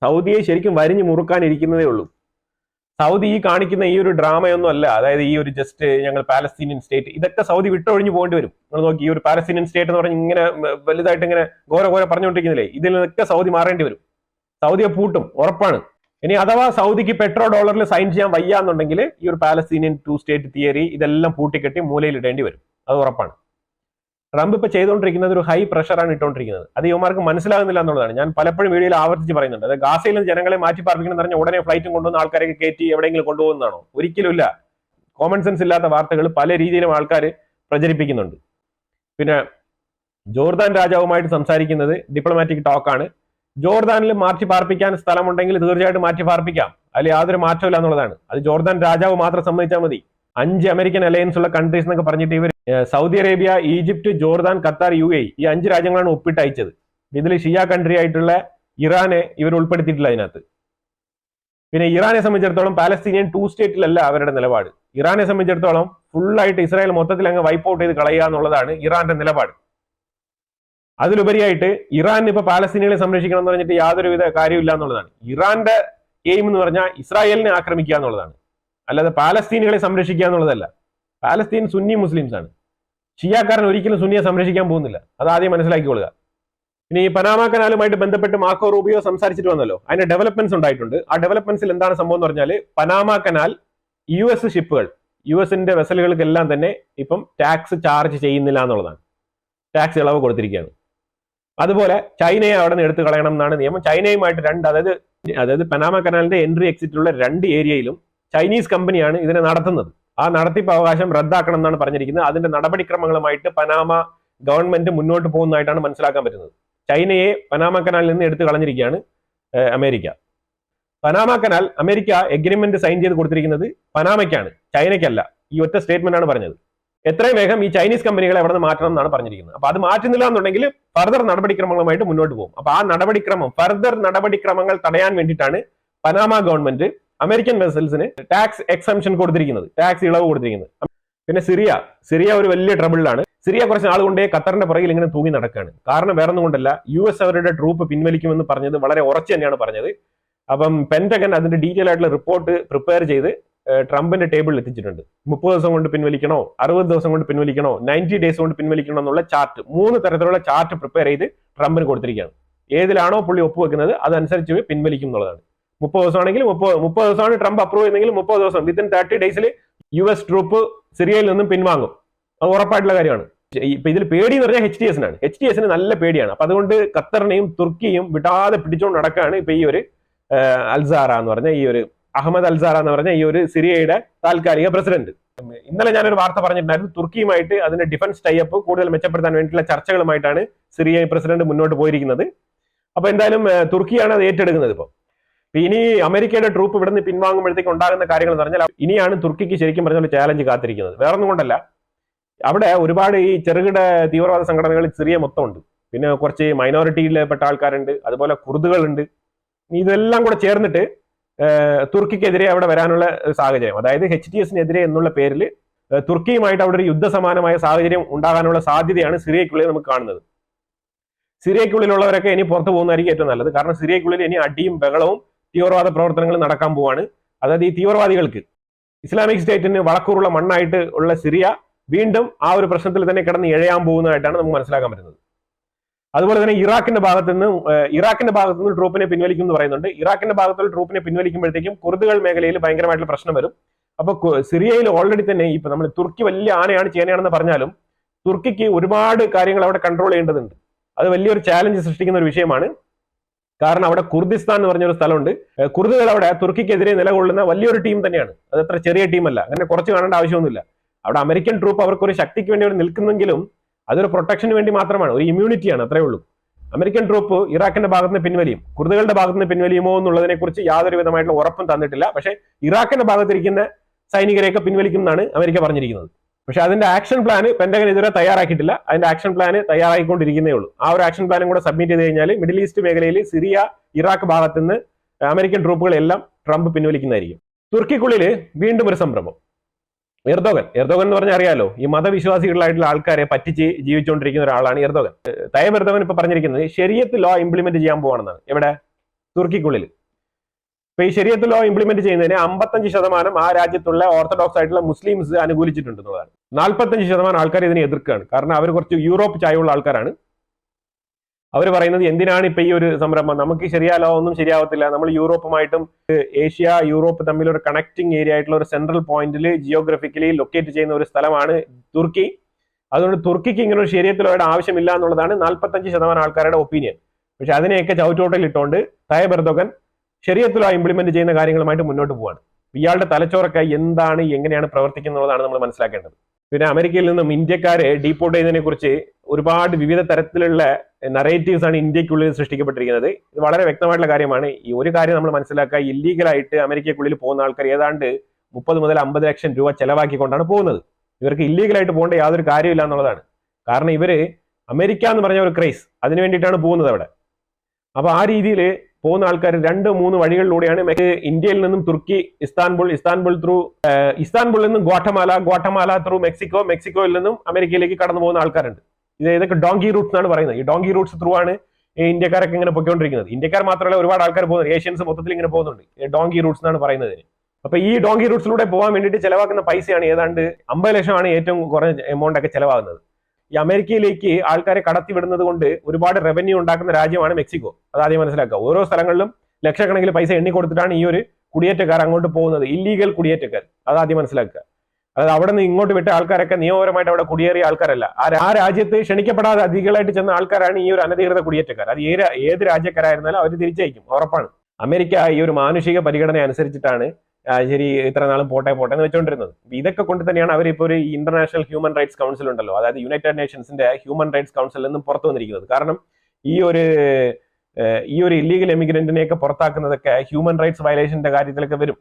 സൗദിയെ ശരിക്കും വരിഞ്ഞു മുറുക്കാനിരിക്കുന്നതേ ഉള്ളൂ. സൗദി ഈ കാണിക്കുന്ന ഈ ഒരു ഡ്രാമയൊന്നും അല്ല. അതായത് ഈ ഒരു ജസ്റ്റ് ഞങ്ങൾ പാലസ്തീനിയൻ സ്റ്റേറ്റ്, ഇതൊക്കെ സൗദി വിട്ടൊഴിഞ്ഞു പോകേണ്ടി വരും. നിങ്ങൾ നോക്കി, ഈ ഒരു പാലസ്തീനിയൻ സ്റ്റേറ്റ് എന്ന് പറഞ്ഞ് ഇങ്ങനെ വലുതായിട്ട് ഇങ്ങനെ ഘോര പറഞ്ഞുകൊണ്ടിരിക്കുന്നില്ലേ, ഇതിൽ നിന്നൊക്കെ സൗദി മാറേണ്ടി വരും. സൗദിയെ പൂട്ടും, ഉറപ്പാണ്. ഇനി അഥവാ സൗദിക്ക് പെട്രോ ഡോളറിൽ സൈൻ ചെയ്യാൻ വയ്യ എന്നുണ്ടെങ്കിൽ ഈ ഒരു പാലസ്തീനിയൻ 2 സ്റ്റേറ്റ് തിയറി ഇതെല്ലാം പൂട്ടിക്കെട്ടി മൂലയിൽ ഇടേണ്ടി വരും. അത് ഉറപ്പാണ്. ട്രംപ് ഇപ്പൊ ചെയ്തുകൊണ്ടിരിക്കുന്നത് ഒരു ഹൈ പ്രഷറാണ് ഇട്ടുകൊണ്ടിരിക്കുന്നത്. അത് യുവമാർക്ക് മനസ്സിലാകുന്നില്ല എന്നുള്ളതാണ്. ഞാൻ പലപ്പോഴും വീഡിയോയിൽ ആവർത്തിച്ച് പറയുന്നുണ്ട്. അത് ഗാസയിൽ നിന്ന് ജനങ്ങളെ മാറ്റി പാർപ്പിക്കണം എന്ന് പറഞ്ഞാൽ ഉടനെ ഫ്ലൈറ്റും കൊണ്ടുവന്ന ആൾക്കാരെ കയറ്റി എവിടെയെങ്കിലും കൊണ്ടുപോകുന്നതാണോ? ഒരിക്കലും ഇല്ല. കോമൺ സെൻസ് ഇല്ലാത്ത വാർത്തകൾ പല രീതിയിലും ആൾക്കാർ പ്രചരിപ്പിക്കുന്നുണ്ട്. പിന്നെ ജോർദാൻ രാജാവുമായിട്ട് സംസാരിക്കുന്നത് ഡിപ്ലോമാറ്റിക് ടോക്കാണ്. ജോർദാനിൽ മാറ്റി പാർപ്പിക്കാൻ സ്ഥലമുണ്ടെങ്കിൽ തീർച്ചയായിട്ടും മാറ്റി പാർപ്പിക്കാം, അതിൽ യാതൊരു മാറ്റമില്ല എന്നുള്ളതാണ്. അത് ജോർദാൻ രാജാവ് മാത്രം സമ്മതിച്ചാൽ മതി. 5 അമേരിക്കൻ അലയൻസ് ഉള്ള കൺട്രീസ് എന്നൊക്കെ പറഞ്ഞിട്ട് ഇവർ Saudi Arabia, Egypt, Jordan, Qatar, UAE ഈ 5 രാജ്യങ്ങളാണ് ഒപ്പിട്ട് അയച്ചത്. ഇതിൽ ഷിയ കൺട്രി ആയിട്ടുള്ള ഇറാനെ ഇവർ ഉൾപ്പെടുത്തിയിട്ടില്ല അതിനകത്ത്. പിന്നെ ഇറാനെ സംബന്ധിച്ചിടത്തോളം പാലസ്തീനിയൻ 2 സ്റ്റേറ്റിലല്ല അവരുടെ നിലപാട്. ഇറാനെ സംബന്ധിച്ചിടത്തോളം ഫുള്ളായിട്ട് ഇസ്രായേൽ മൊത്തത്തിൽ അങ്ങ് വൈപ്പ് ഔട്ട് ചെയ്ത് കളയുക എന്നുള്ളതാണ് ഇറാന്റെ നിലപാട്. അതിലുപരിയായിട്ട് ഇറാൻ ഇപ്പൊ പാലസ്തീനികളെ സംരക്ഷിക്കണം എന്ന് പറഞ്ഞിട്ട് യാതൊരുവിധ കാര്യമില്ല എന്നുള്ളതാണ്. ഇറാന്റെ എയിം എന്ന് പറഞ്ഞാൽ ഇസ്രായേലിനെ ആക്രമിക്കുക എന്നുള്ളതാണ്, അല്ലാതെ പാലസ്തീനികളെ സംരക്ഷിക്കുക എന്നുള്ളതല്ല. പാലസ്തീൻ സുന്നി മുസ്ലിംസ് ആണ്. ഷിയാക്കാരൻ ഒരിക്കലും സുന്നിയെ സംരക്ഷിക്കാൻ പോകുന്നില്ല. അത് ആദ്യം മനസ്സിലാക്കിക്കൊള്ളുക. ഇനി ഈ പനാമ കനാലുമായിട്ട് ബന്ധപ്പെട്ട് മാർക്കോ റൂബിയോ സംസാരിച്ചിട്ട് വന്നല്ലോ, അതിന്റെ ഡെവലപ്മെന്റ്സ് ഉണ്ടായിട്ടുണ്ട്. ആ ഡെവലപ്മെന്റ്സിൽ എന്താണ് സംഭവം എന്ന് പറഞ്ഞാൽ, പനാമ കനാൽ US ഷിപ്പുകൾ, US വെസലുകൾക്കെല്ലാം തന്നെ ഇപ്പം ടാക്സ് ചാർജ് ചെയ്യുന്നില്ല എന്നുള്ളതാണ്. ടാക്സ് ഇളവ് കൊടുത്തിരിക്കുകയാണ്. അതുപോലെ ചൈനയെ അവിടെ നിന്ന് എടുത്തു കളയണം എന്നാണ് നിയമം. ചൈനയുമായിട്ട് അതായത് പനാമ കനാലിന്റെ എൻട്രി എക്സിറ്റുള്ള 2 ഏരിയയിലും ചൈനീസ് കമ്പനിയാണ് ഇതിനെ നടത്തുന്നത്. ആ നടത്തിപ്പ് അവകാശം റദ്ദാക്കണം എന്നാണ് പറഞ്ഞിരിക്കുന്നത്. അതിന്റെ നടപടിക്രമങ്ങളുമായിട്ട് പനാമ ഗവൺമെന്റ് മുന്നോട്ട് പോകുന്നതായിട്ടാണ് മനസ്സിലാക്കാൻ പറ്റുന്നത്. ചൈനയെ പനാമ കനാലിൽ നിന്ന് എടുത്തു കളഞ്ഞിരിക്കുകയാണ് America. Panama canal America agreement sign ചെയ്ത് കൊടുത്തിരിക്കുന്നത് പനാമയ്ക്കാണ്, ചൈനയ്ക്കല്ല. ഈ ഒറ്റ സ്റ്റേറ്റ്മെന്റ് ആണ് പറഞ്ഞത്. എത്രയും വേഗം ഈ ചൈനീസ് കമ്പനികളെ അവിടെ നിന്ന് മാറ്റണം എന്നാണ് പറഞ്ഞിരിക്കുന്നത്. അപ്പൊ അത് മാറ്റുന്നില്ല എന്നുണ്ടെങ്കിൽ ഫർദർ നടപടിക്രമങ്ങളുമായിട്ട് മുന്നോട്ട് പോകും. അപ്പൊ ആ ഫർദർ നടപടിക്രമങ്ങൾ തടയാൻ വേണ്ടിയിട്ടാണ് പനാമ ഗവൺമെന്റ് അമേരിക്കൻ വെസൽസിന് ടാക്സ് എക്സംഷൻ കൊടുത്തിരിക്കുന്നത്, ടാക്സ് ഇളവ് കൊടുത്തിരിക്കുന്നത്. പിന്നെ സിറിയ ഒരു വലിയ ട്രബിളിലാണ്. സിറിയ കുറച്ച് നാൾ കൊണ്ടേ ഖത്തറിന്റെ പുറകിൽ ഇങ്ങനെ തൂങ്ങി നടക്കുകയാണ്. കാരണം വേറൊന്നും കൊണ്ടല്ല, US അവരുടെ ട്രൂപ്പ് പിൻവലിക്കുമെന്ന് പറഞ്ഞത് വളരെ ഉറച്ചു തന്നെയാണ് പറഞ്ഞത്. അപ്പം പെന്റഗൺ അതിന്റെ ഡീറ്റെയിൽ ആയിട്ടുള്ള റിപ്പോർട്ട് പ്രിപ്പയർ ചെയ്ത് ട്രംപിന്റെ ടേബിളിൽ എത്തിച്ചിട്ടുണ്ട്. 30 ദിവസം കൊണ്ട് പിൻവലിക്കണോ, 60 ദിവസം കൊണ്ട് പിൻവലിക്കണോ, 90 ഡേയ്സ് കൊണ്ട് പിൻവലിക്കണോ എന്നുള്ള ചാർട്ട്, 3 തരത്തിലുള്ള ചാർട്ട് പ്രിപ്പയർ ചെയ്ത് ട്രംപിന് കൊടുത്തിരിക്കുകയാണ്. ഏതിലാണോ പുള്ളി ഒപ്പുവെക്കുന്നത് അതനുസരിച്ച് പിൻവലിക്കും എന്നുള്ളതാണ്. 30 ദിവസമാണെങ്കിൽ 30 ദിവസമാണ് ട്രംപ് അപ്രൂവ് ചെയ്യുന്നെങ്കിൽ 30 ദിവസം വിത്തിൻ 30 ഡേയ്സിൽ US ട്രൂപ്പ് സിറിയയിൽ നിന്നും പിൻവാങ്ങും. അത് ഉറപ്പായിട്ടുള്ള കാര്യമാണ്. ഇപ്പൊ ഇതിൽ പേടി എന്ന് പറഞ്ഞാൽ HTSനാണ്. HTSന് നല്ല പേടിയാണ്. അപ്പൊ അതുകൊണ്ട് ഖത്തറിനെയും തുർക്കിയും വിടാതെ പിടിച്ചുകൊണ്ട് നടക്കുകയാണ് ഇപ്പൊ ഈ ഒരു അൽസാറ എന്ന് പറഞ്ഞ ഈ ഒരു അഹമ്മദ് അൽസാറ എന്ന് പറഞ്ഞ ഈ ഒരു സിറിയയുടെ താൽക്കാലിക പ്രസിഡന്റ്. ഇന്നലെ ഞാനൊരു വാർത്ത പറഞ്ഞിട്ടുണ്ടായിരുന്നു, തുർക്കിയുമായിട്ട് അതിന്റെ ഡിഫൻസ് ടൈപ്പ് കൂടുതൽ മെച്ചപ്പെടുത്താൻ വേണ്ടിയിട്ടുള്ള ചർച്ചകളുമായിട്ടാണ് സിറിയ പ്രസിഡന്റ് മുന്നോട്ട് പോയിരിക്കുന്നത്. അപ്പൊ എന്തായാലും തുർക്കിയാണ് അത് ഏറ്റെടുക്കുന്നത്. ഇപ്പൊ ഇനി അമേരിക്കയുടെ ട്രൂപ്പ് ഇവിടെ നിന്ന് പിൻവാങ്ങുമ്പോഴത്തേക്ക് ഉണ്ടാകുന്ന കാര്യങ്ങൾ എന്ന് പറഞ്ഞാൽ ഇനിയാണ് തുർക്കിക്ക് ശരിക്കും പറഞ്ഞ ഒരു ചാലഞ്ച് കാത്തിരിക്കുന്നത്. വേറൊന്നും കൊണ്ടല്ല, അവിടെ ഒരുപാട് ഈ ചെറുകിട തീവ്രവാദ സംഘടനകൾ സിറിയ മൊത്തം ഉണ്ട്. പിന്നെ കുറച്ച് മൈനോറിറ്റിയിൽപ്പെട്ട ആൾക്കാരുണ്ട്, അതുപോലെ കുർദുകളുണ്ട്. ഇതെല്ലാം കൂടെ ചേർന്നിട്ട് തുർക്കിക്കെതിരെ അവിടെ വരാനുള്ള സാഹചര്യം, അതായത് HTSനെതിരെ എന്നുള്ള പേരിൽ തുർക്കിയുമായിട്ട് അവിടെ ഒരു യുദ്ധസമാനമായ സാഹചര്യം ഉണ്ടാകാനുള്ള സാധ്യതയാണ് സിറിയക്കുള്ളിൽ നമുക്ക് കാണുന്നത്. സിറിയക്കുള്ളിലുള്ളവരൊക്കെ ഇനി പുറത്തു പോകുന്നതായിരിക്കും ഏറ്റവും നല്ലത്. കാരണം സിറിയക്കുള്ളിൽ ഇനി അടിയും ബഹളവും തീവ്രവാദ പ്രവർത്തനങ്ങളും നടക്കാൻ പോവാണ്. അതായത് ഈ തീവ്രവാദികൾക്ക്, ഇസ്ലാമിക് സ്റ്റേറ്റിന് വളക്കൂറുള്ള മണ്ണായിട്ട് ഉള്ള സിറിയ വീണ്ടും ആ ഒരു പ്രശ്നത്തിൽ തന്നെ കിടന്ന് ഇഴയാൻ പോകുന്നതായിട്ടാണ് നമുക്ക് മനസ്സിലാക്കാൻ പറ്റുന്നത്. അതുപോലെ തന്നെ ഇറാഖിന്റെ ഭാഗത്ത് നിന്ന് ട്രൂപ്പിനെ പിൻവലിക്കും എന്ന് പറയുന്നുണ്ട്. ഇറാഖിന്റെ ഭാഗത്തുള്ള ട്രൂപ്പിനെ പിൻവലിക്കുമ്പോഴത്തേക്കും കുർദുകൾ മേഖലയിൽ ഭയങ്കരമായിട്ടുള്ള പ്രശ്നം വരും. അപ്പൊ സിറിയയിൽ ഓൾറെഡി തന്നെ ഇപ്പൊ നമ്മൾ തുർക്കി വലിയ ആനയാണ് ചേനയാണെന്ന് പറഞ്ഞാലും തുർക്കിക്ക് ഒരുപാട് കാര്യങ്ങൾ അവിടെ കൺട്രോൾ ചെയ്യേണ്ടതുണ്ട്. അത് വലിയൊരു ചാലഞ്ച് സൃഷ്ടിക്കുന്ന ഒരു വിഷയമാണ്. കാരണം അവിടെ കുർദിസ്ഥാൻ എന്ന് പറഞ്ഞൊരു സ്ഥലമുണ്ട്. കുർദുകൾ അവിടെ തുർക്കിക്കെതിരെ നിലകൊള്ളുന്ന വലിയൊരു ടീം തന്നെയാണ്. അത് അത്ര ചെറിയ ടീമല്ല. അങ്ങനെ കുറച്ച് കാണേണ്ട ആവശ്യമൊന്നുമില്ല. അവിടെ അമേരിക്കൻ ട്രൂപ്പ് അവർക്ക് ഒരു ശക്തിക്ക് വേണ്ടി അവർ നിൽക്കുന്നെങ്കിലും അതൊരു പ്രൊട്ടക്ഷന് വേണ്ടി മാത്രമാണ്, ഒരു ഇമ്മ്യൂണിറ്റിയാണ്, അത്രേ ഉള്ളൂ. അമേരിക്കൻ ട്രൂപ്പ് ഇറാഖിന്റെ ഭാഗത്ത് നിന്ന് പിൻവലിയും, കുർദുകളുടെ ഭാഗത്ത് നിന്ന് പിൻവലിയുമോ എന്നുള്ളതിനെ കുറിച്ച് യാതൊരു വിധമായിട്ടുള്ള ഉറപ്പും തന്നിട്ടില്ല. പക്ഷേ ഇറാഖിന്റെ ഭാഗത്തിരിക്കുന്ന സൈനികരെയൊക്കെ പിൻവലിക്കും എന്നാണ് അമേരിക്ക പറഞ്ഞിരിക്കുന്നത്. പക്ഷെ അതിന്റെ ആക്ഷൻ പ്ലാൻ പെന്റഗൺ ഇതുവരെ തയ്യാറാക്കിയിട്ടില്ല. അതിന്റെ ആക്ഷൻ പ്ലാൻ തയ്യാറാക്കിക്കൊണ്ടിരിക്കുന്നേ ഉള്ളൂ. ആ ഒരു ആക്ഷൻ പ്ലാനും കൂടെ സബ്മിറ്റ് ചെയ്ത് കഴിഞ്ഞാൽ മിഡിൽ ഈസ്റ്റ് മേഖലയിൽ സിറിയ, ഇറാഖ് ഭാഗത്ത് നിന്ന് അമേരിക്കൻ ട്രൂപ്പുകളെല്ലാം ട്രംപ് പിൻവലിക്കുന്നതായിരിക്കും. തുർക്കിക്കുള്ളിൽ വീണ്ടും ഒരു സംരംഭം. എർദോഗൻ എന്ന് പറഞ്ഞാൽ അറിയാലോ, ഈ മതവിശ്വാസികളായിട്ടുള്ള ആൾക്കാരെ പറ്റിച്ച് ജീവിച്ചുകൊണ്ടിരിക്കുന്ന ഒരാളാണ് എർദോഗൻ. തയ്യബ് എർദോഗൻ ഇപ്പൊ പറഞ്ഞിരിക്കുന്നത് ശരിയത്ത് ലോ ഇംപ്ലിമെന്റ് ചെയ്യാൻ പോവാണെന്നാണ്. എവിടെ? തുർക്കിക്കുള്ളിൽ. ഇപ്പൊ ഈ ശരിയത്ത് ലോ ഇംപ്ലിമെന്റ് ചെയ്യുന്നതിന് 55% ആ രാജ്യത്തുള്ള ഓർത്തഡോക്സ് ആയിട്ടുള്ള മുസ്ലിംസ് അനുകൂലിച്ചിട്ടുണ്ടെന്നുള്ളതാണ്. 45% ആൾക്കാർ ഇതിനെ എതിർക്കുകയാണ്. കാരണം അവർ കുറച്ച് യൂറോപ്പ് ചായവുള്ള ആൾക്കാരാണ്. അവർ പറയുന്നത് എന്തിനാണ് ഇപ്പൊ ഈ ഒരു സംരംഭം, നമുക്ക് ശരിയാ ലോ ഒന്നും ശരിയാവത്തില്ല, നമ്മൾ യൂറോപ്പുമായിട്ടും ഏഷ്യ യൂറോപ്പ് തമ്മിൽ ഒരു കണക്ടിങ് ഏരിയ ആയിട്ടുള്ള ഒരു സെൻട്രൽ പോയിന്റിൽ ജിയോഗ്രഫിക്കലി ലൊക്കേറ്റ് ചെയ്യുന്ന ഒരു സ്ഥലമാണ് തുർക്കി. അതുകൊണ്ട് തുർക്കിക്ക് ഇങ്ങനെ ഒരു ശരിയത്ത് ലോയുടെ ആവശ്യമില്ല എന്നുള്ളതാണ് 45% ആൾക്കാരുടെ ഒപ്പീനിയൻ. പക്ഷെ അതിനെയൊക്കെ ചവിറ്റോട്ടിൽ ഇട്ടുകൊണ്ട് തയ്യബ് എർദോഗൻ ശരിയത്ത് ലോ ഇംപ്ലിമെന്റ് ചെയ്യുന്ന കാര്യങ്ങളുമായിട്ട് മുന്നോട്ട് പോവാണ്. ഇയാളുടെ തലച്ചോറൊക്കെ എന്താണ്, എങ്ങനെയാണ് പ്രവർത്തിക്കുന്നതാണ് നമ്മൾ മനസ്സിലാക്കേണ്ടത്. പിന്നെ അമേരിക്കയിൽ നിന്നും ഇന്ത്യക്കാരെ ഡീപ്പോർട്ട് ചെയ്യുന്നതിനെ കുറിച്ച് ഒരുപാട് വിവിധ തരത്തിലുള്ള നറേറ്റീവ്സ് ആണ് ഇന്ത്യക്കുള്ളിൽ സൃഷ്ടിക്കപ്പെട്ടിരിക്കുന്നത്. ഇത് വളരെ വ്യക്തമായിട്ടുള്ള കാര്യമാണ്. ഈ ഒരു കാര്യം നമ്മൾ മനസ്സിലാക്കുക, ഇല്ലീഗലായിട്ട് അമേരിക്കക്കുള്ളിൽ പോകുന്ന ആൾക്കാർ ഏതാണ്ട് 30 മുതൽ 50 ലക്ഷം രൂപ ചെലവാക്കിക്കൊണ്ടാണ് പോകുന്നത്. ഇവർക്ക് ഇല്ലീഗലായിട്ട് പോകേണ്ട യാതൊരു കാര്യമില്ല എന്നുള്ളതാണ്. കാരണം ഇവര് അമേരിക്ക എന്ന് പറഞ്ഞ ഒരു ക്രൈസ്, അതിനു വേണ്ടിയിട്ടാണ് പോകുന്നത് അവിടെ. അപ്പൊ ആ രീതിയിൽ പോകുന്ന ആൾക്കാർ 2-3 വഴികളിലൂടെയാണ് ഇന്ത്യയിൽ നിന്നും തുർക്കി, ഇസ്താൻബുൾ ത്രൂ ഇസ്താൻബുളിൽ നിന്നും ഗ്വാട്ടമാല ത്രൂ മെക്സിക്കോയിൽ നിന്നും അമേരിക്കയിലേക്ക് കടന്നു പോകുന്ന ആൾക്കാരുണ്ട്. ഇതൊക്കെ ഡോങ്കി റൂട്ട്സ് എന്നാണ് പറയുന്നത്. ഈ ഡോങ്കി റൂട്ട്സ് ത്രൂ ആണ് ഇന്ത്യക്കാരൊക്കെ ഇങ്ങനെ പൊയ്ക്കൊണ്ടിരിക്കുന്നത്. ഇന്ത്യക്കാർ മാത്രമല്ല, ഒരുപാട് ആൾക്കാർ പോകുന്നുണ്ട്. ഏഷ്യൻസ് മൊത്തത്തിൽ ഇങ്ങനെ പോകുന്നുണ്ട്. ഡോങ്കി റൂട്ട്സ് എന്നാണ് പറയുന്നത്. അപ്പൊ ഈ ഡോങ്കി റൂട്ട്സിലൂടെ പോകാൻ വേണ്ടിയിട്ട് ചെലവാക്കുന്ന പൈസയാണ് ഏതാണ്ട് 50 ലക്ഷമാണ് ഏറ്റവും കുറഞ്ഞ എമൗണ്ട് ഒക്കെ ചെലവാകുന്നത്. ഈ അമേരിക്കയിലേക്ക് ആൾക്കാരെ കടത്തി വിടുന്നത് കൊണ്ട് ഒരുപാട് റവന്യൂ ഉണ്ടാക്കുന്ന രാജ്യമാണ് മെക്സിക്കോ. അതാദ്യം മനസ്സിലാക്കുക. ഓരോ സ്ഥലങ്ങളിലും ലക്ഷക്കണക്കിന് പൈസ എണ്ണി കൊടുത്തിട്ടാണ് ഈ ഒരു കുടിയേറ്റക്കാർ അങ്ങോട്ട് പോകുന്നത്, ഇല്ലീഗൽ കുടിയേറ്റക്കാർ. അതാദ്യം മനസ്സിലാക്കുക. അതായത് അവിടെ നിന്ന് ഇങ്ങോട്ട് വിട്ട ആൾക്കാരൊക്കെ നിയമപരമായിട്ട് അവിടെ കുടിയേറിയ ആൾക്കാരല്ല. ആ രാജ്യത്ത് ക്ഷണിക്കപ്പെടാതെ അതിഥികളായിട്ട് ചെന്ന ആൾക്കാരാണ് ഈ ഒരു അനധികൃത കുടിയേറ്റക്കാർ. അത് ഏത് രാജ്യക്കാരായിരുന്നാലും അവർ തിരിച്ചയക്കും, ഉറപ്പാണ്. അമേരിക്ക ഈ ഒരു മാനുഷിക പരിഗണന അനുസരിച്ചിട്ടാണ് ശരി ഇത്ര നാളും പോട്ടെ എന്ന് വെച്ചുകൊണ്ടിരുന്നത്. ഇതൊക്കെ കൊണ്ട് തന്നെയാണ് അവരിപ്പോൾ ഒരു ഇന്റർനാഷണൽ ഹ്യൂമൻ റൈറ്റ്സ് കൗൺസിൽ ഉണ്ടല്ലോ, അതായത് യുണൈറ്റഡ് നേഷൻസിന്റെ ഹ്യൂമൻ റൈറ്റ്സ് കൗൺസിലിൽ നിന്നും പുറത്തു വന്നിരിക്കുന്നത്. കാരണം ഈ ഒരു ഇല്ലീഗൽ എമിഗ്രന്റിനെയൊക്കെ പുറത്താക്കുന്നതൊക്കെ ഹ്യൂമൻ റൈറ്റ്സ് വയലേഷന്റെ കാര്യത്തിലൊക്കെ വരും.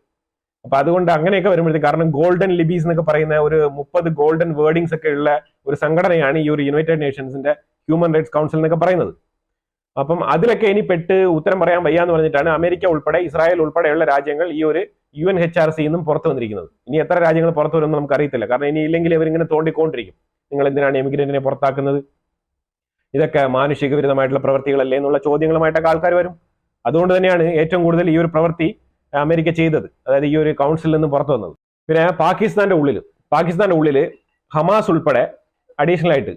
അപ്പൊ അതുകൊണ്ട് അങ്ങനെയൊക്കെ വരുമ്പോഴത്തേക്ക്, കാരണം ഗോൾഡൻ ലിബീസ് എന്നൊക്കെ പറയുന്ന ഒരു 30 ഗോൾഡൻ വേർഡിങ്സ് ഒക്കെ ഉള്ള ഒരു സംഘടനയാണ് ഈ ഒരു യുണൈറ്റഡ് നേഷൻസിന്റെ ഹ്യൂമൻ റൈറ്റ്സ് കൗൺസിൽ എന്നൊക്കെ പറയുന്നത്. അപ്പം അതിലൊക്കെ ഇനി പെട്ട് ഉത്തരം പറയാൻ വയ്യാന്ന് പറഞ്ഞിട്ടാണ് അമേരിക്ക ഉൾപ്പെടെ ഇസ്രായേൽ ഉൾപ്പെടെയുള്ള രാജ്യങ്ങൾ ഈ ഒരു UNHRC നിന്നും പുറത്തു വന്നിരിക്കുന്നത്. ഇനി എത്ര രാജ്യങ്ങൾ പുറത്തു വരുമെന്ന് നമുക്ക് അറിയത്തില്ല. കാരണം ഇനി ഇല്ലെങ്കിൽ ഇവരിങ്ങനെ തോണ്ടിക്കൊണ്ടിരിക്കും, നിങ്ങൾ എന്തിനാണ് എമിഗ്രന്റിനെ പുറത്താക്കുന്നത്, ഇതൊക്കെ മാനുഷിക വിരുദ്ധമായിട്ടുള്ള പ്രവൃത്തികളല്ലേ എന്നുള്ള ചോദ്യങ്ങളുമായിട്ടൊക്കെ ആൾക്കാർ വരും. അതുകൊണ്ട് തന്നെയാണ് ഏറ്റവും കൂടുതൽ ഈ ഒരു പ്രവൃത്തി അമേരിക്ക ചെയ്തത്, അതായത് ഈ ഒരു കൗൺസിലിൽ നിന്ന് പുറത്തു വന്നത്. പിന്നെ പാകിസ്ഥാന്റെ ഉള്ളിൽ ഹമാസ് ഉൾപ്പെടെ അഡീഷണൽ ആയിട്ട്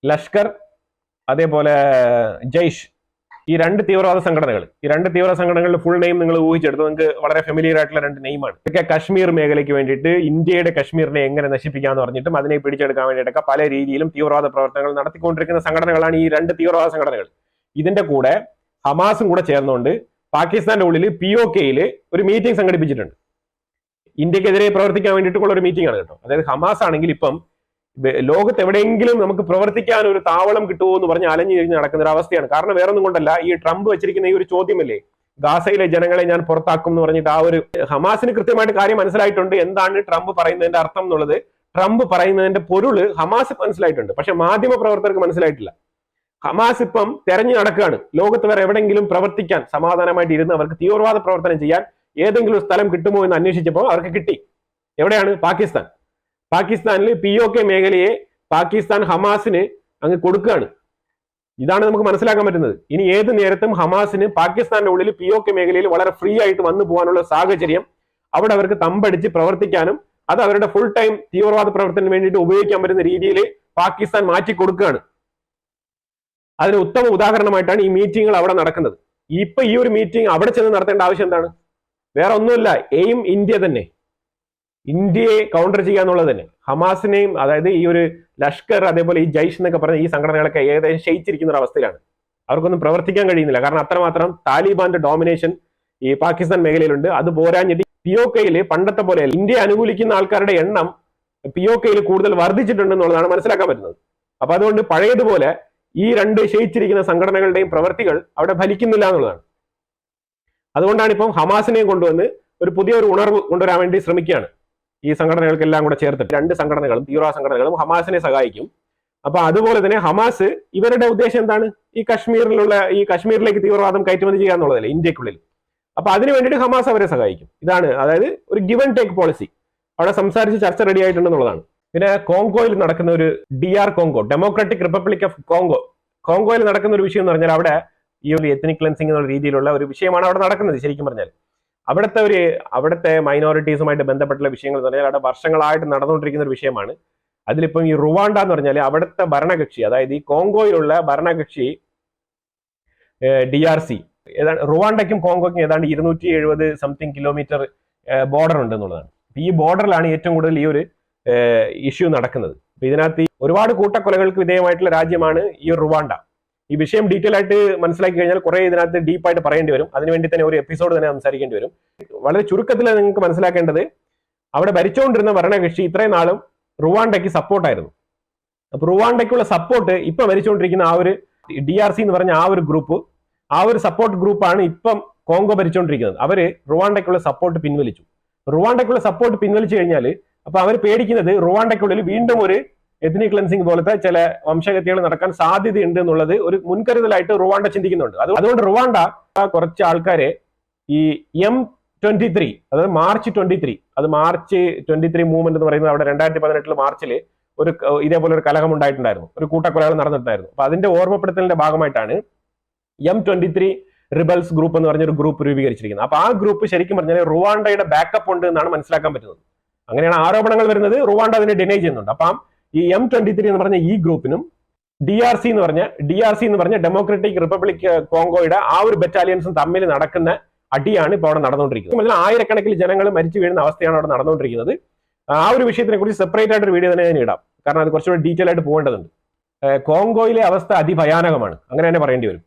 ലഷ്കർ, അതേപോലെ ജയ്ഷ്, ഈ 2 തീവ്രവാദ സംഘടനകളുടെ ഫുൾ നെയിം നിങ്ങൾ ഊഹിച്ചെടുത്തു, നിങ്ങൾക്ക് വളരെ ഫെമിലിയർ ആയിട്ടുള്ള 2 നെയിമാണ്. ഇതൊക്കെ കശ്മീർ മേഖലയ്ക്ക് വേണ്ടിയിട്ട് ഇന്ത്യയുടെ കശ്മീരിനെ എങ്ങനെ നശിപ്പിക്കാന്ന് പറഞ്ഞിട്ടും അതിനെ പിടിച്ചെടുക്കാൻ വേണ്ടിയിട്ടൊക്കെ പല രീതിയിലും തീവ്രവാദ പ്രവർത്തനങ്ങൾ നടത്തിക്കൊണ്ടിരിക്കുന്ന സംഘടനകളാണ് ഈ 2 തീവ്രവാദ സംഘടനകൾ. ഇതിന്റെ കൂടെ ഹമാസും കൂടെ ചേർന്നുകൊണ്ട് പാകിസ്ഥാന്റെ ഉള്ളിൽ POKയിൽ ഒരു മീറ്റിംഗ് സംഘടിപ്പിച്ചിട്ടുണ്ട്. ഇന്ത്യക്കെതിരെ പ്രവർത്തിക്കാൻ വേണ്ടിയിട്ടുള്ള ഒരു മീറ്റിംഗ് ആണ് കേട്ടോ. അതായത് ഹമാസ് ആണെങ്കിൽ ഇപ്പം ലോകത്ത് എവിടെയെങ്കിലും നമുക്ക് പ്രവർത്തിക്കാൻ ഒരു താവളം കിട്ടുമോ എന്ന് പറഞ്ഞ് അലഞ്ഞു കഴിഞ്ഞ് നടക്കുന്ന ഒരു അവസ്ഥയാണ്. കാരണം വേറൊന്നും കൊണ്ടല്ല, ഈ ട്രംപ് വെച്ചിരിക്കുന്ന ഈ ഒരു ചോദ്യമല്ലേ, ഗാസയിലെ ജനങ്ങളെ ഞാൻ പുറത്താക്കും എന്ന് പറഞ്ഞിട്ട് ആ ഒരു ഹമാസിന് കൃത്യമായിട്ട് കാര്യം മനസ്സിലായിട്ടുണ്ട് എന്താണ് ട്രംപ് പറയുന്നതിന്റെ അർത്ഥം എന്നുള്ളത്. ട്രംപ് പറയുന്നതിന്റെ പൊരുള് ഹമാസ് മനസ്സിലായിട്ടുണ്ട്, പക്ഷെ മാധ്യമ പ്രവർത്തകർക്ക് മനസ്സിലായിട്ടില്ല. ഹമാസ് ഇപ്പം തെരഞ്ഞു നടക്കുകയാണ്. ലോകത്ത് വേറെ എവിടെയെങ്കിലും പ്രവർത്തിക്കാൻ സമാധാനമായിട്ട് ഇരുന്ന് അവർക്ക് തീവ്രവാദ പ്രവർത്തനം ചെയ്യാൻ ഏതെങ്കിലും സ്ഥലം കിട്ടുമോ എന്ന് അന്വേഷിച്ചപ്പോൾ അവർക്ക് കിട്ടി. എവിടെയാണ്? പാകിസ്ഥാൻ. പാകിസ്ഥാനിൽ POK മേഖലയെ പാകിസ്ഥാൻ ഹമാസിന് അങ്ങ് കൊടുക്കുകയാണ്. ഇതാണ് നമുക്ക് മനസ്സിലാക്കാൻ പറ്റുന്നത്. ഇനി ഏത് നേരത്തും ഹമാസിന് പാകിസ്ഥാന്റെ ഉള്ളിൽ POK മേഖലയിൽ വളരെ ഫ്രീ ആയിട്ട് വന്നു പോകാനുള്ള സാഹചര്യം അവിടെ അവർക്ക് തമ്പടിച്ച് പ്രവർത്തിക്കാനും അത് അവരുടെ ഫുൾ ടൈം തീവ്രവാദ പ്രവർത്തനത്തിന് വേണ്ടിയിട്ട് ഉപയോഗിക്കാൻ പറ്റുന്ന രീതിയിൽ പാകിസ്ഥാൻ മാറ്റി കൊടുക്കുകയാണ്. അതിന് ഉത്തമ ഉദാഹരണമായിട്ടാണ് ഈ മീറ്റിങ്ങുകൾ അവിടെ നടക്കുന്നത്. ഇപ്പൊ ഈ ഒരു മീറ്റിംഗ് അവിടെ ചെന്ന് നടത്തേണ്ട ആവശ്യം എന്താണ്? വേറെ ഒന്നുമില്ല, എയിം ഇന്ത്യ തന്നെ, ഇന്ത്യയെ കൗണ്ടർ ചെയ്യാന്നുള്ളത് തന്നെ. ഹമാസിനെയും അതായത് ഈ ഒരു ലഷ്കർ അതേപോലെ ഈ ജയ്ഷ് എന്നൊക്കെ പറഞ്ഞ ഈ സംഘടനകളൊക്കെ ഏകദേശം ക്ഷയിച്ചിരിക്കുന്ന ഒരു അവസ്ഥയിലാണ്. അവർക്കൊന്നും പ്രവർത്തിക്കാൻ കഴിയുന്നില്ല. കാരണം അത്രമാത്രം താലിബാന്റെ ഡോമിനേഷൻ ഈ പാകിസ്ഥാൻ മേഖലയിലുണ്ട്. അത് പോരാഞ്ഞിട്ട് POKയിൽ പണ്ടത്തെ പോലെ ഇന്ത്യയെ അനുകൂലിക്കുന്ന ആൾക്കാരുടെ എണ്ണം POKയിൽ കൂടുതൽ വർദ്ധിച്ചിട്ടുണ്ടെന്നുള്ളതാണ് മനസ്സിലാക്കാൻ പറ്റുന്നത്. അപ്പൊ അതുകൊണ്ട് പഴയതുപോലെ ഈ രണ്ട് ക്ഷയിച്ചിരിക്കുന്ന സംഘടനകളുടെയും പ്രവൃത്തികൾ അവിടെ ഫലിക്കുന്നില്ല എന്നുള്ളതാണ്. അതുകൊണ്ടാണ് ഇപ്പം ഹമാസിനെയും കൊണ്ടുവന്ന് ഒരു പുതിയൊരു ഉണർവ് കൊണ്ടുവരാൻ വേണ്ടി ശ്രമിക്കുകയാണ്. ഈ സംഘടനകൾക്കെല്ലാം കൂടെ ചേർത്തിട്ട് രണ്ട് സംഘടനകളും തീവ്രവാദ സംഘടനകളും ഹമാസിനെ സഹായിക്കും. അപ്പൊ അതുപോലെ തന്നെ ഹമാസ് ഇവരുടെ ഉദ്ദേശം എന്താണ്? ഈ കശ്മീരിലേക്ക് തീവ്രവാദം കയറ്റുമതി ചെയ്യുക എന്നുള്ളതല്ലേ ഇന്ത്യക്കുള്ളിൽ. അപ്പൊ അതിനു വേണ്ടിയിട്ട് ഹമാസ് അവരെ സഹായിക്കും. ഇതാണ് അതായത് ഒരു ഗിവ് ആൻഡ് ടേക്ക് പോളിസി. അവിടെ സംസാരിച്ച് ചർച്ച റെഡി ആയിട്ടുണ്ടെന്നുള്ളതാണ്. പിന്നെ കോങ്കോയിൽ നടക്കുന്ന ഒരു DR Congo, democratic republic of Congo, കോങ്കോയിൽ നടക്കുന്ന ഒരു വിഷയം എന്ന് പറഞ്ഞാൽ അവിടെ ഈ ഒരു എത്നിക് ക്ലെൻസിംഗ് എന്നുള്ള രീതിയിലുള്ള ഒരു വിഷയമാണ് അവിടെ നടക്കുന്നത്. ശരിക്കും പറഞ്ഞാൽ അവിടുത്തെ മൈനോറിറ്റീസുമായിട്ട് ബന്ധപ്പെട്ടുള്ള വിഷയങ്ങൾ എന്ന് പറഞ്ഞാൽ അവിടെ വർഷങ്ങളായിട്ട് നടന്നുകൊണ്ടിരിക്കുന്ന ഒരു വിഷയമാണ്. അതിലിപ്പം ഈ റുവാണ്ട എന്ന് പറഞ്ഞാൽ അവിടുത്തെ ഭരണകക്ഷി, അതായത് ഈ കോങ്കോയിലുള്ള ഭരണകക്ഷി DRC, ഏതാണ്ട് റുവാണ്ടയ്ക്കും കോങ്കോയ്ക്കും ഏതാണ്ട് 270 സംതിങ് കിലോമീറ്റർ ബോർഡർ ഉണ്ട് എന്നുള്ളതാണ്. ഈ ബോർഡറിലാണ് ഏറ്റവും കൂടുതൽ ഈ ഒരു ഇഷ്യൂ നടക്കുന്നത്. അപ്പൊ ഇതിനകത്ത് ഒരുപാട് കൂട്ടക്കൊലകൾക്ക് വിധേയമായിട്ടുള്ള രാജ്യമാണ് ഈ റുവാണ്ട. ഈ വിഷയം ഡീറ്റെയിൽ ആയിട്ട് മനസ്സിലാക്കി കഴിഞ്ഞാൽ കുറെ ഇതിനകത്ത് ഡീപ്പായിട്ട് പറയേണ്ടി വരും. അതിനുവേണ്ടി തന്നെ ഒരു എപ്പിസോഡ് തന്നെ സംസാരിക്കേണ്ടി വരും. വളരെ ചുരുക്കത്തിൽ നിങ്ങൾക്ക് മനസ്സിലാക്കേണ്ടത്, അവിടെ ഭരിച്ചുകൊണ്ടിരുന്ന ഭരണകക്ഷി ഇത്രയും നാളും റുവാണ്ടയ്ക്ക് സപ്പോർട്ടായിരുന്നു. അപ്പൊ റുവാണ്ടയ്ക്കുള്ള സപ്പോർട്ട് ഇപ്പൊ ഭരിച്ചുകൊണ്ടിരിക്കുന്ന ആ ഒരു DRC എന്ന് പറഞ്ഞ ആ ഒരു ഗ്രൂപ്പ്, ആ ഒരു സപ്പോർട്ട് ഗ്രൂപ്പാണ് ഇപ്പം കോങ്കോ ഭരിച്ചുകൊണ്ടിരിക്കുന്നത്. അവര് റുവാണ്ടയ്ക്കുള്ള സപ്പോർട്ട് പിൻവലിച്ചു. റുവാണ്ടയ്ക്കുള്ള സപ്പോർട്ട് പിൻവലിച്ചു കഴിഞ്ഞാൽ അപ്പൊ അവർ പേടിക്കുന്നത് റുവാണ്ടയ്ക്കുള്ളിൽ വീണ്ടും ഒരു എത്നിക് ക്ലെൻസിംഗ് പോലത്തെ ചില വംശഹത്യകൾ നടക്കാൻ സാധ്യതയുണ്ട് എന്നുള്ളത് ഒരു മുൻകരുതലായിട്ട് റുവാണ്ട ചിന്തിക്കുന്നുണ്ട്. അതുകൊണ്ട് റുവാണ്ട കുറച്ച് ആൾക്കാരെ ഈ M23, അതായത് മാർച്ച് 23 മൂവ്മെന്റ് എന്ന് പറയുന്നത് അവിടെ 2018 മാർച്ചിൽ ഒരു ഇതേപോലെ ഒരു കലഹം ഉണ്ടായിട്ടുണ്ടായിരുന്നു, ഒരു കൂട്ടക്കൊലകൾ നടന്നിട്ടുണ്ടായിരുന്നു. അപ്പൊ അതിന്റെ ഓർമ്മപ്പെടുത്തലിന്റെ ഭാഗമായിട്ടാണ് M23 റിബൽസ് ഗ്രൂപ്പ് എന്ന് പറഞ്ഞൊരു ഗ്രൂപ്പ് രൂപീകരിച്ചിരിക്കുന്നത്. അപ്പൊ ആ ഗ്രൂപ്പ് ശരിക്കും പറഞ്ഞാൽ റുവാണ്ടയുടെ ബാക്കപ്പ് ഉണ്ട് എന്നാണ് മനസ്സിലാക്കാൻ പറ്റുന്നത്. അങ്ങനെയാണ് ആരോപണങ്ങൾ വരുന്നത്. റുവാണ്ട അതിനെ ഡിനൈ ചെയ്യുന്നുണ്ട്. അപ്പം ഈ M23 എന്ന് പറഞ്ഞ ഈ ഗ്രൂപ്പിനും DRC എന്ന് പറഞ്ഞ ഡെമോക്രാറ്റിക് റിപ്പബ്ലിക് കോങ്കോയുടെ ആ ഒരു ബറ്റാലിയൻസും തമ്മിൽ നടക്കുന്ന അടിയാണ് ഇപ്പോൾ അവിടെ നടന്നുകൊണ്ടിരിക്കുന്നത്. ആയിരക്കണക്കിന് ജനങ്ങൾ മരിച്ചു വീഴുന്ന അവസ്ഥയാണ് അവിടെ നടന്നുകൊണ്ടിരിക്കുന്നത്. ആ ഒരു വിഷയത്തിനെ കുറിച്ച് സെപ്പറേറ്റ് ആയിട്ട് ഒരു വീഡിയോ തന്നെ ഞാൻ ഇടാം. കാരണം അത് കുറച്ചുകൂടി ഡീറ്റെയിൽ ആയിട്ട് പോകേണ്ടതുണ്ട്. കോങ്കോയിലെ അവസ്ഥ അതിഭയാനകമാണ്, അങ്ങനെ തന്നെ പറയേണ്ടി വരും.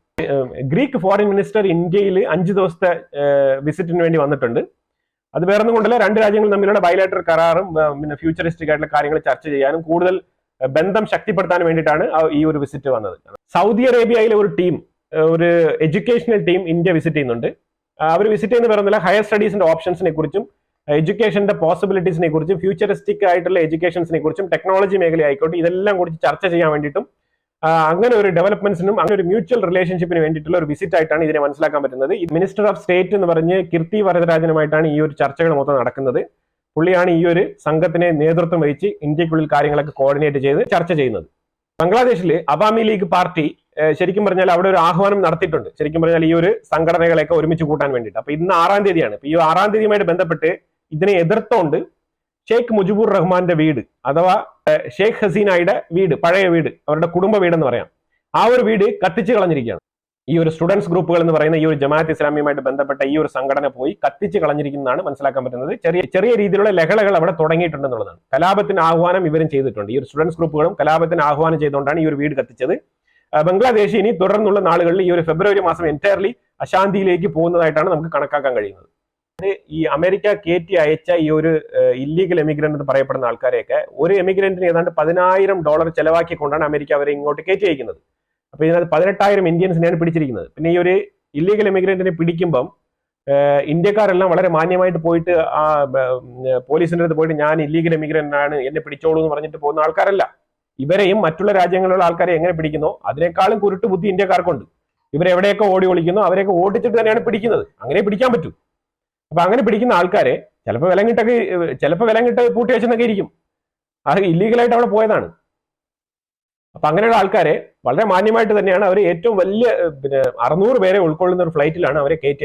ഗ്രീക്ക് ഫോറിൻ മിനിസ്റ്റർ ഇന്ത്യയിൽ 5 ദിവസത്തെ വിസിറ്റിന് വേണ്ടി വന്നിട്ടുണ്ട്. അത് വേറൊന്നും കൊണ്ടല്ല, രണ്ട് രാജ്യങ്ങൾ തമ്മിലുള്ള ബൈലാറ്ററൽ കരാറും പിന്നെ ഫ്യൂച്ചറിസ്റ്റിക് ആയിട്ടുള്ള കാര്യങ്ങൾ ചർച്ച ചെയ്യാനും കൂടുതൽ ബന്ധം ശക്തിപ്പെടുത്താനും വേണ്ടിയിട്ടാണ് ഈ ഒരു വിസിറ്റ് വന്നത്. സൗദി അറേബ്യയിലെ ഒരു ടീം, ഒരു എഡ്യൂക്കേഷണൽ ടീം ഇന്ത്യ വിസിറ്റ് ചെയ്യുന്നുണ്ട്. അവർ വിസിറ്റ് ചെയ്യുന്ന വേറൊന്നുമില്ല, ഹയർ സ്റ്റഡീസിന്റെ ഓപ്ഷൻസിനെ കുറിച്ചും എഡ്യൂക്കേഷന്റെ പോസിബിലിറ്റീസിനെ കുറിച്ചും ഫ്യൂച്ചറിസ്റ്റിക് ആയിട്ടുള്ള എഡ്യൂക്കേഷൻസിനെ കുറിച്ചും ടെക്നോളജി മേഖല ആയിക്കോട്ടെ ഇതെല്ലാം കുറിച്ച് ചർച്ച ചെയ്യാൻ വേണ്ടിയിട്ടും അങ്ങനെ ഒരു ഡെവലപ്മെന്റ്സിനും അങ്ങനെ ഒരു മ്യൂച്വൽ റിലേഷൻഷിപ്പിന് വേണ്ടിയിട്ടുള്ള ഒരു വിസിറ്റ് ആയിട്ടാണ് ഇതിനെ മനസ്സിലാക്കാൻ പറ്റുന്നത്. ഈ മിനിസ്റ്റർ ഓഫ് സ്റ്റേറ്റ് എന്ന് പറഞ്ഞ് കീർത്തി വരദരാജനുമായിട്ടാണ് ഈ ഒരു ചർച്ചകൾ മൊത്തം നടക്കുന്നത്. പുള്ളിയാണ് ഈ ഒരു സംഘത്തിനെ നേതൃത്വം വഹിച്ച് ഇന്ത്യക്കുള്ളിൽ കാര്യങ്ങളൊക്കെ കോർഡിനേറ്റ് ചെയ്ത് ചർച്ച ചെയ്യുന്നത്. ബംഗ്ലാദേശിൽ അവാമി ലീഗ് പാർട്ടി ശരിക്കും പറഞ്ഞാൽ അവിടെ ഒരു ആഹ്വാനം നടത്തിയിട്ടുണ്ട്. ശരിക്കും പറഞ്ഞാൽ ഈ ഒരു സംഘടനകളെയൊക്കെ ഒരുമിച്ച് കൂട്ടാൻ വേണ്ടിയിട്ട്. അപ്പൊ ഇന്ന് 6-ാം തീയതിയാണ്. ഈ 6-ാം തീയതിയുമായിട്ട് ബന്ധപ്പെട്ട് ഇതിനെ എതിർത്തുകൊണ്ട് ഷെയ്ഖ് മുജിബുർ റഹ്മാന്റെ വീട് അഥവാ ഷെയ്ഖ് ഹസീനയുടെ വീട്, പഴയ വീട്, അവരുടെ കുടുംബ വീടെന്ന് പറയാം, ആ ഒരു വീട് കത്തിച്ചു കളഞ്ഞിരിക്കുകയാണ്. ഈ ഒരു സ്റ്റുഡൻസ് ഗ്രൂപ്പുകൾ എന്ന് പറയുന്ന ഈ ഒരു ജമാഅത്ത് ഇസ്ലാമിയുമായിട്ട് ബന്ധപ്പെട്ട ഈ ഒരു സംഘടന പോയി കത്തിച്ച് കളഞ്ഞിരിക്കുന്നതാണ് മനസ്സിലാക്കാൻ പറ്റുന്നത്. ചെറിയ രീതിയിലുള്ള ലഹളകൾ അവിടെ തുടങ്ങിയിട്ടുണ്ടെന്നുള്ളതാണ്. കലാപത്തിന് ആഹ്വാനം ഇവരും ചെയ്തിട്ടുണ്ട്. ഈ ഒരു സ്റ്റുഡൻസ് ഗ്രൂപ്പുകളും കലാപത്തിന് ആഹ്വാനം ചെയ്തുകൊണ്ടാണ് ഈ ഒരു വീട് കത്തിച്ചത്. ബംഗ്ലാദേശ് ഇനി തുടർന്നുള്ള നാളുകളിൽ ഈ ഒരു ഫെബ്രുവരി മാസം എൻറ്റയർലി അശാന്തിയിലേക്ക് പോകുന്നതായിട്ടാണ് നമുക്ക് കണക്കാക്കാൻ കഴിയുന്നത്. ഈ അമേരിക്ക കയറ്റി അയച്ച ഈ ഒരു ഇല്ലീഗൽ എമിഗ്രന്റ് എന്ന് പറയപ്പെടുന്ന ആൾക്കാരെയൊക്കെ ഒരു എമിഗ്രന്റിന് ഏതാണ്ട് $10,000 ചെലവാക്കിക്കൊണ്ടാണ് അമേരിക്ക അവരെ ഇങ്ങോട്ട് കയറ്റി അയക്കുന്നത്. അപ്പൊ ഇതിനകത്ത് 18,000 ഇന്ത്യൻസിനെയാണ് പിടിച്ചിരിക്കുന്നത്. പിന്നെ ഈ ഒരു ഇല്ലീഗൽ എമിഗ്രന്റിനെ പിടിക്കുമ്പം ഇന്ത്യക്കാരെല്ലാം വളരെ മാന്യമായിട്ട് പോയിട്ട് ആ പോലീസിന്റെ അടുത്ത് പോയിട്ട് ഞാൻ ഇല്ലീഗൽ എമിഗ്രന്റ് ആണ് എന്നെ പിടിച്ചോളൂ എന്ന് പറഞ്ഞിട്ട് പോകുന്ന ആൾക്കാരല്ല. ഇവരെയും മറ്റുള്ള രാജ്യങ്ങളിലുള്ള ആൾക്കാരെ എങ്ങനെ പിടിക്കുന്നോ അതിനേക്കാളും കുരുട്ട് ബുദ്ധി ഇന്ത്യക്കാർക്കുണ്ട്. ഇവരെവിടെയൊക്കെ ഓടി ഒളിക്കുന്നോ അവരെയൊക്കെ ഓടിച്ചിട്ട് തന്നെയാണ് പിടിക്കുന്നത്. അങ്ങനെ പിടിക്കാൻ പറ്റൂ. അപ്പൊ അങ്ങനെ പിടിക്കുന്ന ആൾക്കാരെ ചിലപ്പോൾ വിലം കിട്ട് പൂട്ടി വെച്ചെന്നൊക്കെ ഇരിക്കും. അത് ഇല്ലീഗലായിട്ട് അവിടെ പോയതാണ്. അപ്പൊ അങ്ങനെയുള്ള ആൾക്കാരെ വളരെ മാന്യമായിട്ട് തന്നെയാണ് അവർ ഏറ്റവും വലിയ 600 പേരെ ഉൾക്കൊള്ളുന്ന ഒരു ഫ്ലൈറ്റിലാണ് അവരെ കയറ്റി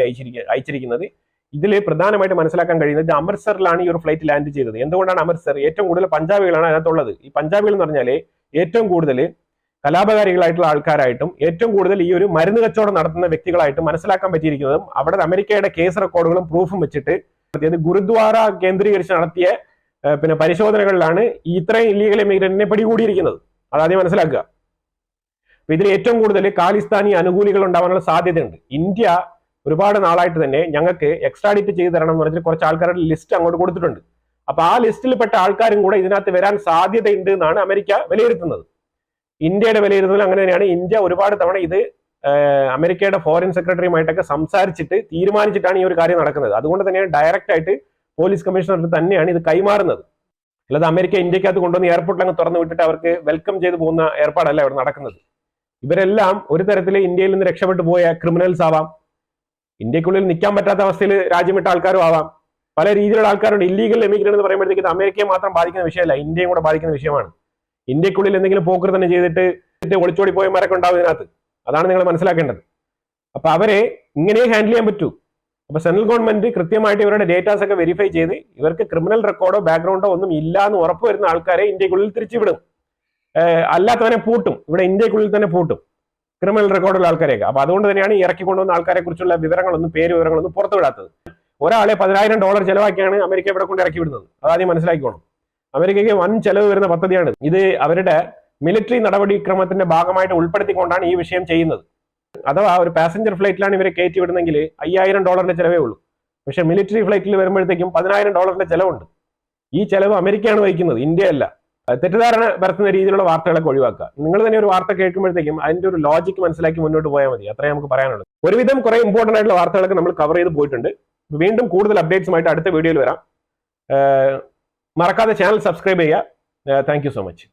അയച്ചിരിക്കുന്നത്. ഇതിൽ പ്രധാനമായിട്ട് മനസ്സിലാക്കാൻ കഴിയുന്നത് അമൃത്സറിലാണ് ഈ ഒരു ഫ്ലൈറ്റ് ലാൻഡ് ചെയ്തത്. എന്തുകൊണ്ടാണ് അമൃത്സർ? ഏറ്റവും കൂടുതൽ പഞ്ചാബികളാണ് അതിനകത്തുള്ളത്. ഈ പഞ്ചാബികൾ എന്ന് പറഞ്ഞാൽ ഏറ്റവും കൂടുതൽ കലാപകാരികളായിട്ടുള്ള ആൾക്കാരായിട്ടും ഏറ്റവും കൂടുതൽ ഈ ഒരു മരുന്ന് കച്ചവടം നടത്തുന്ന വ്യക്തികളായിട്ടും മനസ്സിലാക്കാൻ പറ്റിയിരിക്കുന്നതും അവിടെ അമേരിക്കയുടെ കേസ് റെക്കോർഡുകളും പ്രൂഫും വെച്ചിട്ട് ഗുരുദ്വാര കേന്ദ്രീകരിച്ച് നടത്തിയ പരിശോധനകളിലാണ് ഇത്രയും ഇല്ലീഗൽ ഇമിഗ്രന്റിനെ പിടികൂടിയിരിക്കുന്നത്. അതാദ്യം മനസ്സിലാക്കുക. ഇതിൽ ഏറ്റവും കൂടുതൽ ഖാലിസ്ഥാനി അനുകൂലികൾ ഉണ്ടാവാനുള്ള സാധ്യതയുണ്ട്. ഇന്ത്യ ഒരുപാട് നാളായിട്ട് തന്നെ ഞങ്ങൾക്ക് എക്സ്ട്രാഡിറ്റ് ചെയ്ത് തരണം എന്ന് പറഞ്ഞിട്ട് കുറച്ച് ആൾക്കാരുടെ ലിസ്റ്റ് അങ്ങോട്ട് കൊടുത്തിട്ടുണ്ട്. അപ്പൊ ആ ലിസ്റ്റിൽപ്പെട്ട ആൾക്കാരും കൂടെ ഇതിനകത്ത് വരാൻ സാധ്യതയുണ്ട് എന്നാണ് അമേരിക്ക വിലയിരുത്തുന്നത്. ഇന്ത്യയുടെ വിലയിരുത്തൽ അങ്ങനെ തന്നെയാണ്. ഇന്ത്യ ഒരുപാട് തവണ ഇത് അമേരിക്കയുടെ ഫോറിൻ സെക്രട്ടറിയുമായിട്ടൊക്കെ സംസാരിച്ചിട്ട് തീരുമാനിച്ചിട്ടാണ് ഈ ഒരു കാര്യം നടക്കുന്നത്. അതുകൊണ്ട് തന്നെയാണ് ഡയറക്റ്റ് ആയിട്ട് പോലീസ് കമ്മീഷണർ തന്നെയാണ് ഇത് കൈമാറുന്നത്. അല്ലാതെ അമേരിക്ക ഇന്ത്യക്കകത്ത് കൊണ്ടുവന്ന് എയർപോർട്ടിൽ അങ്ങ് തുറന്നു വിട്ടിട്ട് അവർക്ക് വെൽക്കം ചെയ്ത് പോകുന്ന ഏർപ്പാടല്ല ഇവിടെ നടക്കുന്നത്. ഇവരെല്ലാം ഒരു തരത്തിൽ ഇന്ത്യയിൽ നിന്ന് രക്ഷപ്പെട്ടു പോയ ക്രിമിനൽസ് ആവാം, ഇന്ത്യക്കുള്ളിൽ നിൽക്കാൻ പറ്റാത്ത അവസ്ഥയിൽ രാജ്യം വിട്ട ആൾക്കാരും ആവാം. പല രീതിയിലുള്ള ആൾക്കാരുണ്ട്. ഇല്ലീഗൽ എമിഗ്രന്റ് എന്ന് പറയുമ്പോഴത്തേക്ക് അമേരിക്കയെ മാത്രം ബാധിക്കുന്ന വിഷയമല്ല, ഇന്ത്യയും കൂടെ ബാധിക്കുന്ന വിഷയമാണ്. ഇന്ത്യക്കുള്ളിൽ എന്തെങ്കിലും പോക്കർ തന്നെ ചെയ്തിട്ട് ഒളിച്ചോടി പോയമാരൊക്കെ ഉണ്ടാവും ഇതിനകത്ത്. അതാണ് നിങ്ങൾ മനസ്സിലാക്കേണ്ടത്. അപ്പൊ അവരെ ഇങ്ങനെ ഹാൻഡിൽ ചെയ്യാൻ പറ്റൂ. അപ്പൊ സെൻട്രൽ ഗവൺമെന്റ് കൃത്യമായിട്ട് ഇവരുടെ ഡേറ്റാസ് ഒക്കെ വെരിഫൈ ചെയ്ത് ഇവർക്ക് ക്രിമിനൽ റെക്കോർഡോ ബാക്ക്ഗ്രൗണ്ടോ ഒന്നും ഇല്ല എന്ന് ഉറപ്പ് വരുന്ന ആൾക്കാരെ ഇന്ത്യക്കുള്ളിൽ തിരിച്ചുവിടും. അല്ലാത്തവനെ പൂട്ടും. ഇവിടെ ഇന്ത്യക്കുള്ളിൽ തന്നെ പൂട്ടും ക്രിമിനൽ റെക്കോർഡുള്ള ആൾക്കാരെയൊക്കെ. അപ്പൊ അതുകൊണ്ട് തന്നെയാണ് ഈ ഇറക്കി കൊണ്ടുവന്ന ആൾക്കാരെ കുറിച്ചുള്ള പേര് വിവരങ്ങളൊന്നും പുറത്തു വിടാത്തത്. ഒരാളെ $10,000 ചെലവാക്കിയാണ് അമേരിക്ക ഇവിടെ കൊണ്ട് ഇറക്കി വിടുന്നത്. അതാദ്യം മനസ്സിലാക്കിക്കോണം. അമേരിക്കയ്ക്ക് വൻ ചെലവ് വരുന്ന പദ്ധതിയാണ് ഇത്. അവരുടെ മിലിറ്ററി നടപടിക്രമത്തിന്റെ ഭാഗമായിട്ട് ഉൾപ്പെടുത്തിക്കൊണ്ടാണ് ഈ വിഷയം ചെയ്യുന്നത്. അഥവാ ഒരു പാസഞ്ചർ ഫ്ലൈറ്റിലാണ് ഇവരെ കയറ്റി വിടുന്നെങ്കിൽ $5,000 ചെലവേ ഉള്ളൂ. പക്ഷെ മിലിറ്ററി ഫ്ലൈറ്റിൽ വരുമ്പോഴത്തേക്കും $10,000 ചെലവുണ്ട്. ഈ ചെലവ് അമേരിക്കയാണ് വഹിക്കുന്നത്, ഇന്ത്യ അല്ല. തെറ്റിദ്ധാരണ പരത്തുന്ന രീതിയിലുള്ള വാർത്തകളൊക്കെ ഒഴിവാക്കുക. നിങ്ങൾ തന്നെ ഒരു വാർത്ത കേൾക്കുമ്പോഴത്തേക്കും അതിന്റെ ഒരു ലോജിക്ക് മനസ്സിലാക്കി മുന്നോട്ട് പോയാൽ മതി. അത്രേ നമുക്ക് പറയാനുള്ളത്. ഒരുവിധം കുറെ ഇമ്പോർട്ടന്റ് ആയിട്ടുള്ള വാർത്തകളൊക്കെ നമ്മൾ കവർ ചെയ്ത് പോയിട്ടുണ്ട്. വീണ്ടും കൂടുതൽ അപ്ഡേറ്റ്സുമായിട്ട് അടുത്ത വീഡിയോയിൽ വരാം. മറക്കാതെ ചാനൽ സബ്സ്ക്രൈബ് ചെയ്യുക. Thank you so much.